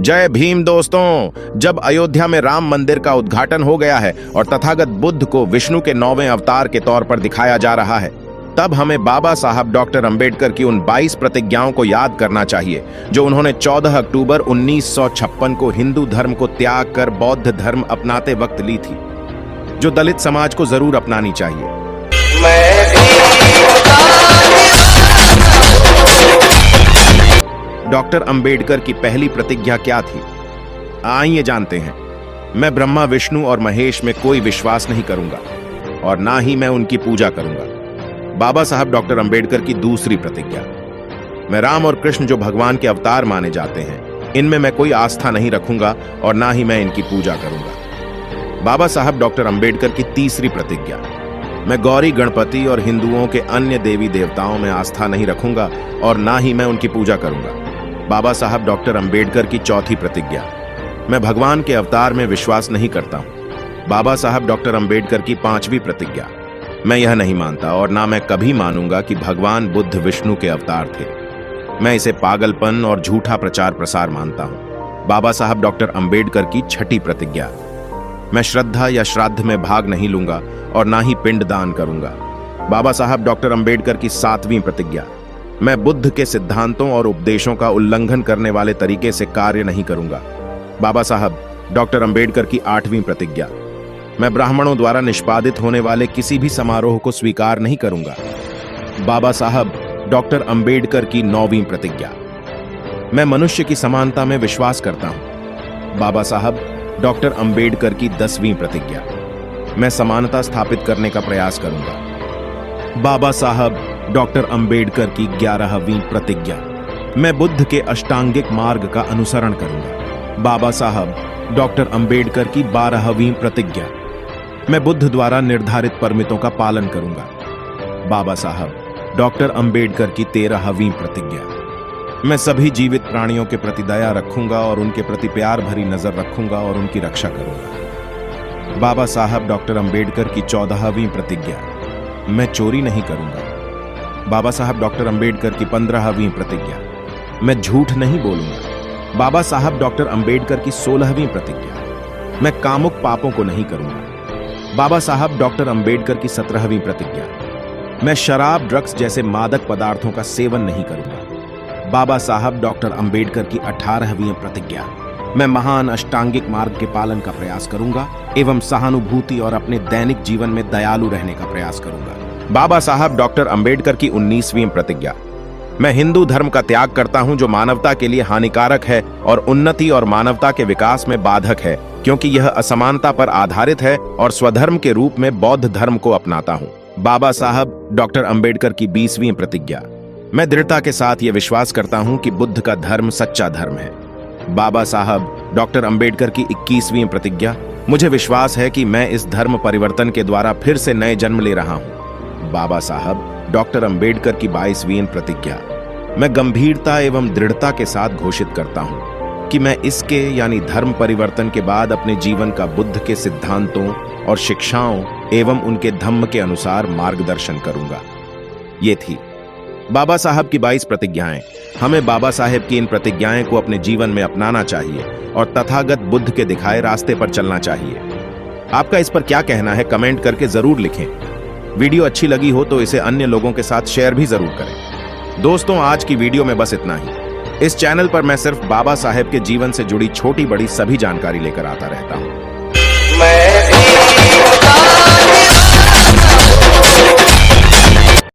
जय भीम दोस्तों। जब अयोध्या में राम मंदिर का उद्घाटन हो गया है और तथागत बुद्ध को विष्णु के 9वें अवतार के तौर पर दिखाया जा रहा है, तब हमें बाबा साहब डॉक्टर अंबेडकर की उन 22 प्रतिज्ञाओं को याद करना चाहिए जो उन्होंने 14 अक्टूबर 1956 को हिंदू धर्म को त्याग कर बौद्ध धर्म अपनाते वक्त ली थी, जो दलित समाज को जरूर अपनानी चाहिए। डॉक्टर अंबेडकर की पहली प्रतिज्ञा क्या थी? आइए जानते हैं। मैं ब्रह्मा विष्णु और महेश में कोई विश्वास नहीं करूंगा और ना ही मैं उनकी पूजा करूंगा। बाबा साहब डॉक्टर अंबेडकर की दूसरी प्रतिज्ञा, मैं राम और कृष्ण जो भगवान के अवतार माने जाते हैं, इनमें मैं कोई आस्था नहीं रखूंगा और ना ही मैं इनकी पूजा करूंगा। बाबा साहब डॉक्टर अंबेडकर की तीसरी प्रतिज्ञा, मैं गौरी गणपति और हिंदुओं के अन्य देवी देवताओं में आस्था नहीं रखूंगा और ना ही मैं उनकी पूजा करूंगा। बाबा साहब डॉक्टर अंबेडकर की चौथी प्रतिज्ञा, मैं भगवान के अवतार में विश्वास नहीं करता हूं। बाबा साहब डॉक्टर अंबेडकर की पांचवी प्रतिज्ञा, मैं यह नहीं मानता और ना मैं कभी मानूंगा कि भगवान बुद्ध विष्णु के अवतार थे। मैं इसे पागलपन और झूठा प्रचार प्रसार मानता हूं। बाबा साहब डॉक्टर अंबेडकर की छठी प्रतिज्ञा, मैं श्रद्धा या श्राद्ध में भाग नहीं लूंगा और ना ही पिंड दान करूंगा। बाबा साहब डॉक्टर अंबेडकर की सातवीं प्रतिज्ञा, मैं बुद्ध के सिद्धांतों और उपदेशों का उल्लंघन करने वाले तरीके से कार्य नहीं करूंगा। बाबा साहब डॉक्टर अंबेडकर की आठवीं प्रतिज्ञा, मैं ब्राह्मणों द्वारा निष्पादित होने वाले किसी भी समारोह को स्वीकार नहीं करूंगा। बाबा साहब डॉक्टर अंबेडकर की नौवीं प्रतिज्ञा, मैं मनुष्य की समानता में विश्वास करता हूं। बाबा साहब डॉक्टर अंबेडकर की 10वीं प्रतिज्ञा, मैं समानता स्थापित करने का प्रयास करूंगा। बाबा साहब डॉक्टर अंबेडकर की 11वीं प्रतिज्ञा, मैं बुद्ध के अष्टांगिक मार्ग का अनुसरण करूंगा। बाबा साहब डॉक्टर अंबेडकर की 12वीं प्रतिज्ञा, मैं बुद्ध द्वारा निर्धारित परमितों का पालन करूंगा। बाबा साहब डॉक्टर अंबेडकर की 13वीं प्रतिज्ञा, मैं सभी जीवित प्राणियों के प्रति दया रखूंगा और उनके प्रति प्यार भरी नजर रखूंगा और उनकी रक्षा करूंगा। बाबा साहब डॉक्टर अंबेडकर की 14वीं प्रतिज्ञा, मैं चोरी नहीं करूंगा। बाबा साहब डॉक्टर अंबेडकर की 15वीं प्रतिज्ञा, मैं झूठ नहीं बोलूंगा। बाबा साहब डॉक्टर अंबेडकर की 16वीं प्रतिज्ञा, मैं कामुक पापों को नहीं करूंगा। बाबा साहब डॉक्टर अंबेडकर की 17वीं प्रतिज्ञा, मैं शराब ड्रग्स जैसे मादक पदार्थों का सेवन नहीं करूंगा। बाबा साहब डॉक्टर अंबेडकर की 18वीं प्रतिज्ञा, मैं महान अष्टांगिक मार्ग के पालन का प्रयास करूंगा एवं सहानुभूति और अपने दैनिक जीवन में दयालु रहने का प्रयास करूंगा। बाबा साहब डॉक्टर अंबेडकर की 19वीं प्रतिज्ञा, मैं हिंदू धर्म का त्याग करता हूं जो मानवता के लिए हानिकारक है और उन्नति और मानवता के विकास में बाधक है, क्योंकि यह असमानता पर आधारित है और स्वधर्म के रूप में बौद्ध धर्म को अपनाता हूं। बाबा साहब डॉक्टर अंबेडकर की 20वीं प्रतिज्ञा, मैं दृढ़ता के साथ यह विश्वास करता हूं कि बुद्ध का धर्म सच्चा धर्म है। बाबा साहब डॉक्टर अंबेडकर की 21वीं प्रतिज्ञा, मुझे विश्वास है कि मैं इस धर्म परिवर्तन के द्वारा फिर से नए जन्म ले रहा हूं। बाबा साहब डॉक्टर अंबेडकर की 22वीं प्रतिज्ञा, मैं गंभीरता एवं दृढ़ता के साथ घोषित करता हूं कि मैं इसके यानी धर्म परिवर्तन के बाद अपने जीवन का बुद्ध के सिद्धांतों और शिक्षाओं एवं उनके धम्म के अनुसार मार्गदर्शन करूंगा। ये थी बाबा साहब की 22 प्रतिज्ञाएं। हमें बाबा साहब की इन प्रतिज्ञाएं को अपने जीवन में अपनाना चाहिए और तथागत बुद्ध के दिखाए रास्ते पर चलना चाहिए। आपका इस पर क्या कहना है, कमेंट करके जरूर लिखें। वीडियो अच्छी लगी हो तो इसे अन्य लोगों के साथ शेयर भी जरूर करें। दोस्तों, आज की वीडियो में बस इतना ही। इस चैनल पर मैं सिर्फ बाबा साहब के जीवन से जुड़ी छोटी बड़ी सभी जानकारी लेकर आता रहता हूं।